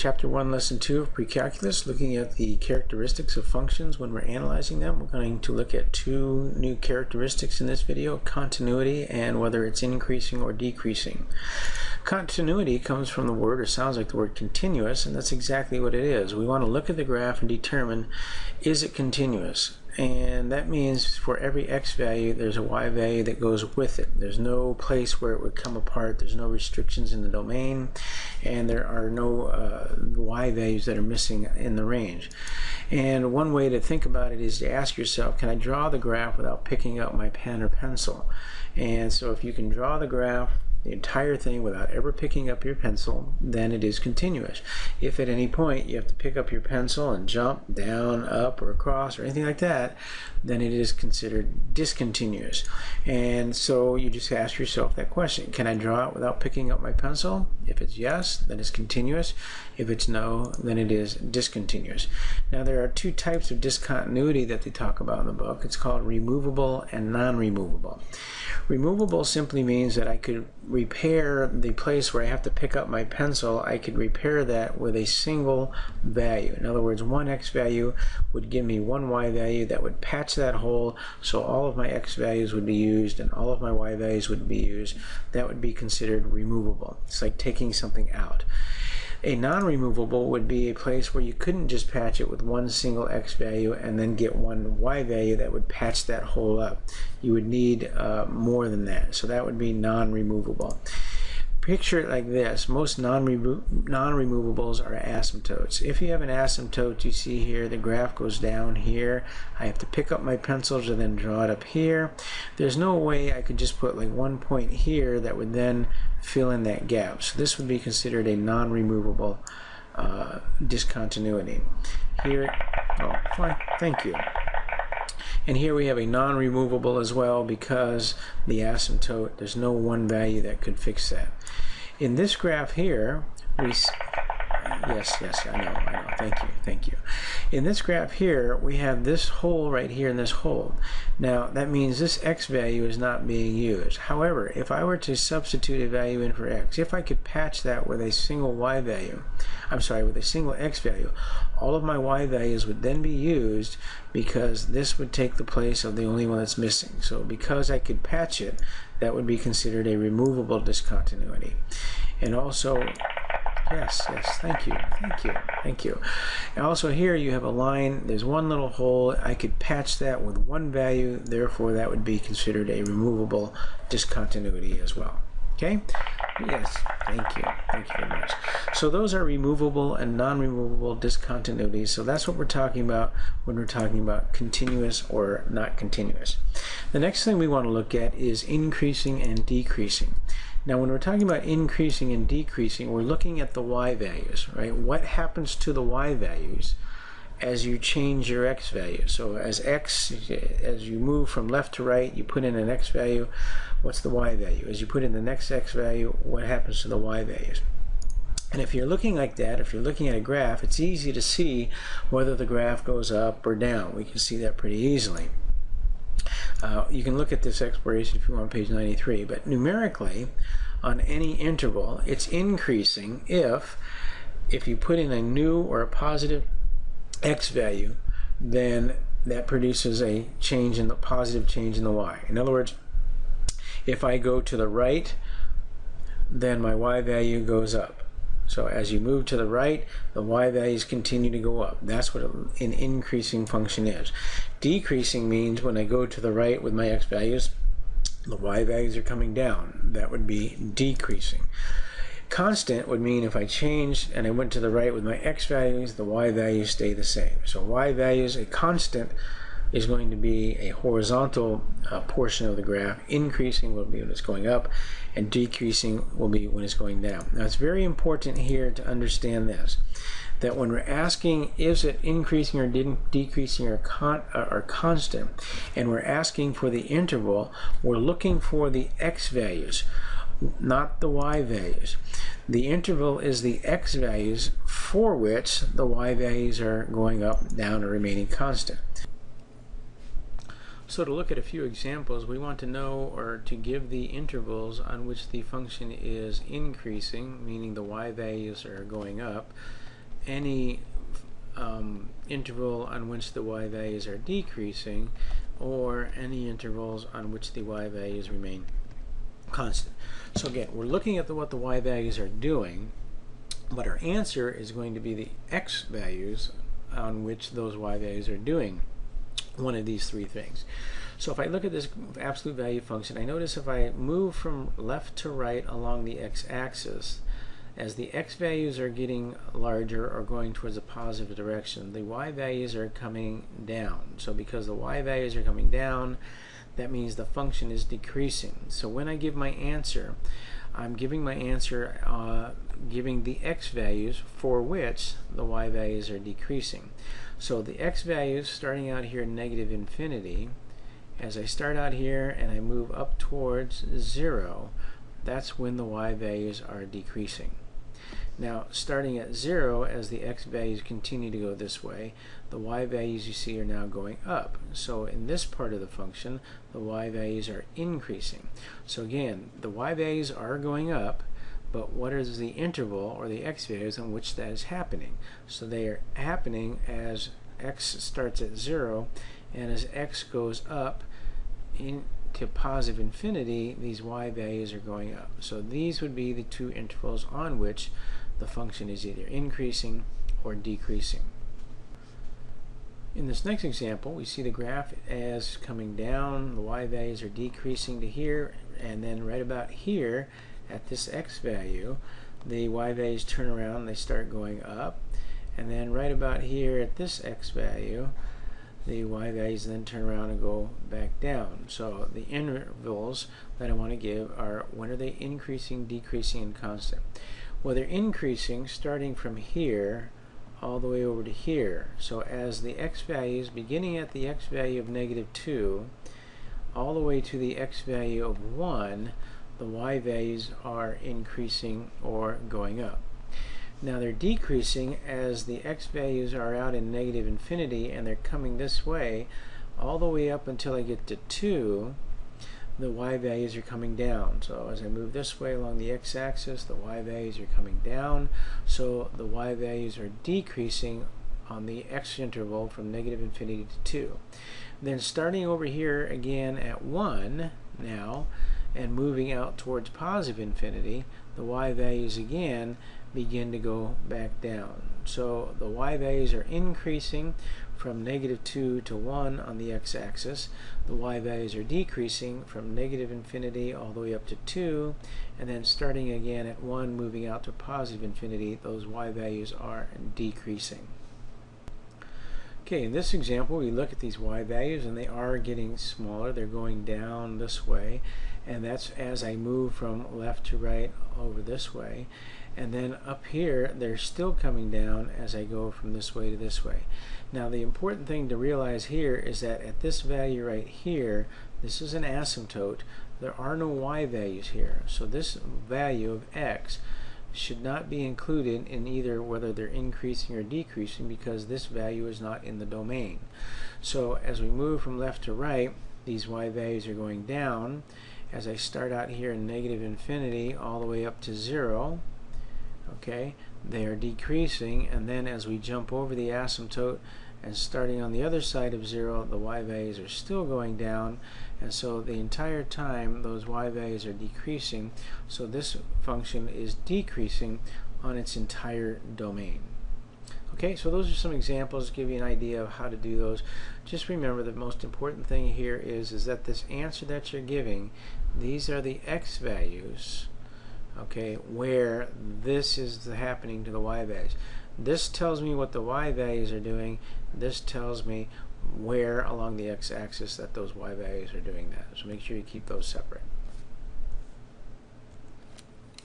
Chapter 1, Lesson 2 of Precalculus, looking at the characteristics of functions when we're analyzing them. We're going to look at two new characteristics in this video, continuity and whether it's increasing or decreasing. Continuity comes from the word, or sounds like the word, continuous, and that's exactly what it is. We want to look at the graph and determine, is it continuous? And that means for every x value, there's a y value that goes with it. There's no place where it would come apart. There's no restrictions in the domain, and there are no y values that are missing in the range. And one way to think about it is to ask yourself, can I draw the graph without picking up my pen or pencil? And so if you can draw the graph, the entire thing, without ever picking up your pencil, then it is continuous. If at any point you have to pick up your pencil and jump down, up, or across, or anything like that, then it is considered discontinuous. And so you just ask yourself that question, can I draw it without picking up my pencil? If it's yes, then it's continuous. If it's no, then it is discontinuous. Now there are two types of discontinuity that they talk about in the book. It's called removable and non-removable. Removable simply means that I could repair the place where I have to pick up my pencil. I could repair that with a single value. In other words, one x value would give me one y value that would patch that hole, so all of my x values would be used and all of my y values would be used. That would be considered removable. It's like taking something out. A non-removable would be a place where you couldn't just patch it with one single x value and then get one y value that would patch that hole up. You would need more than that. So that would be non-removable. Picture it like this. Most non-removables are asymptotes. If you have an asymptote, you see here the graph goes down here. I have to pick up my pencils and then draw it up here. There's no way I could just put like one point here that would then fill in that gap. So this would be considered a non-removable discontinuity. Here, oh, fine, thank you. And here we have a non-removable as well because the asymptote, there's no one value that could fix that. In this graph here, yes, I know, thank you. In this graph here, we have this hole right here and this hole. Now, that means this x value is not being used. However, if I were to substitute a value in for x, if I could patch that with a single y value, with a single x value, all of my y values would then be used because this would take the place of the only one that's missing. So because I could patch it, that would be considered a removable discontinuity. And also, yes, thank you. And also here you have a line, there's one little hole, I could patch that with one value, therefore that would be considered a removable discontinuity as well. Okay? Yes, thank you very much. So those are removable and non-removable discontinuities. So that's what we're talking about when we're talking about continuous or not continuous. The next thing we want to look at is increasing and decreasing. Now when we're talking about increasing and decreasing, we're looking at the y values, right? What happens to the y values as you change your x value? So as you move from left to right, you put in an x value, what's the y value? As you put in the next x value, what happens to the y values? And if you're looking like that, if you're looking at a graph, it's easy to see whether the graph goes up or down. We can see that pretty easily. You can look at this exploration if you want on page 93, but numerically, on any interval, it's increasing if you put in a new or a positive x value, then that produces a change in the positive change in the y. In other words, if I go to the right, then my y value goes up. So as you move to the right, the y values continue to go up. That's what an increasing function is. Decreasing means when I go to the right with my x values, the y values are coming down. That would be decreasing. Constant would mean if I changed and I went to the right with my x values, the y values stay the same. So y values, a constant, is going to be a horizontal portion of the graph. Increasing will be when it's going up, and decreasing will be when it's going down. Now it's very important here to understand this, that when we're asking is it increasing or decreasing or constant, and we're asking for the interval, we're looking for the x values, not the y values. The interval is the x values for which the y values are going up, down, or remaining constant. So to look at a few examples, we want to know or to give the intervals on which the function is increasing, meaning the y values are going up, any interval on which the y values are decreasing, or any intervals on which the y values remain constant. So again, we're looking at what the y values are doing, but our answer is going to be the x values on which those y values are doing one of these three things. So if I look at this absolute value function, I notice if I move from left to right along the x-axis, as the x values are getting larger or going towards a positive direction, the y values are coming down. So because the y values are coming down, that means the function is decreasing. So when I give my answer, I'm giving my answer giving the x values for which the y values are decreasing. So the x values starting out here negative infinity, as I start out here and I move up towards 0, that's when the y values are decreasing. Now, starting at 0, as the x values continue to go this way, the y values you see are now going up. So in this part of the function, the y values are increasing. So again, the y values are going up, but what is the interval, or the x values, on which that is happening? So they are happening as x starts at 0, and as x goes up into positive infinity, these y values are going up. So these would be the two intervals on which the function is either increasing or decreasing. In this next example, we see the graph as coming down, the y values are decreasing to here, and then right about here at this x value, the y values turn around and they start going up, and then right about here at this x value, the y values then turn around and go back down. So the intervals that I want to give are, when are they increasing, decreasing, and constant? Well, they're increasing starting from here all the way over to here. So as the x values, beginning at the x value of -2 all the way to the x value of 1, the y values are increasing or going up. Now they're decreasing as the x values are out in negative infinity, and they're coming this way all the way up until I get to 2. The y values are coming down. So as I move this way along the x-axis, the y values are coming down. So the y values are decreasing on the x interval from negative infinity to 2. Then starting over here again at 1 now, and moving out towards positive infinity, the y values again begin to go back down. So the y values are increasing from -2 to 1 on the x-axis. The y values are decreasing from negative infinity all the way up to 2, and then starting again at 1, moving out to positive infinity, those y values are decreasing. Okay, in this example, we look at these y values, and they are getting smaller. They're going down this way, and that's as I move from left to right over this way. And then up here, they're still coming down as I go from this way to this way. Now, the important thing to realize here is that at this value right here, this is an asymptote. There are no y values here. So this value of x should not be included in either whether they're increasing or decreasing, because this value is not in the domain. So as we move from left to right, these y values are going down as I start out here in negative infinity all the way up to 0. Okay, they are decreasing, and then as we jump over the asymptote and starting on the other side of 0, the y values are still going down, and so the entire time those y values are decreasing. So this function is decreasing on its entire domain. Okay, so those are some examples to give you an idea of how to do those. Just remember the most important thing here is that this answer that you're giving, these are the x values, okay, where this is happening to the y values. This tells me what the y values are doing. This tells me where along the x-axis that those y values are doing that. So make sure you keep those separate.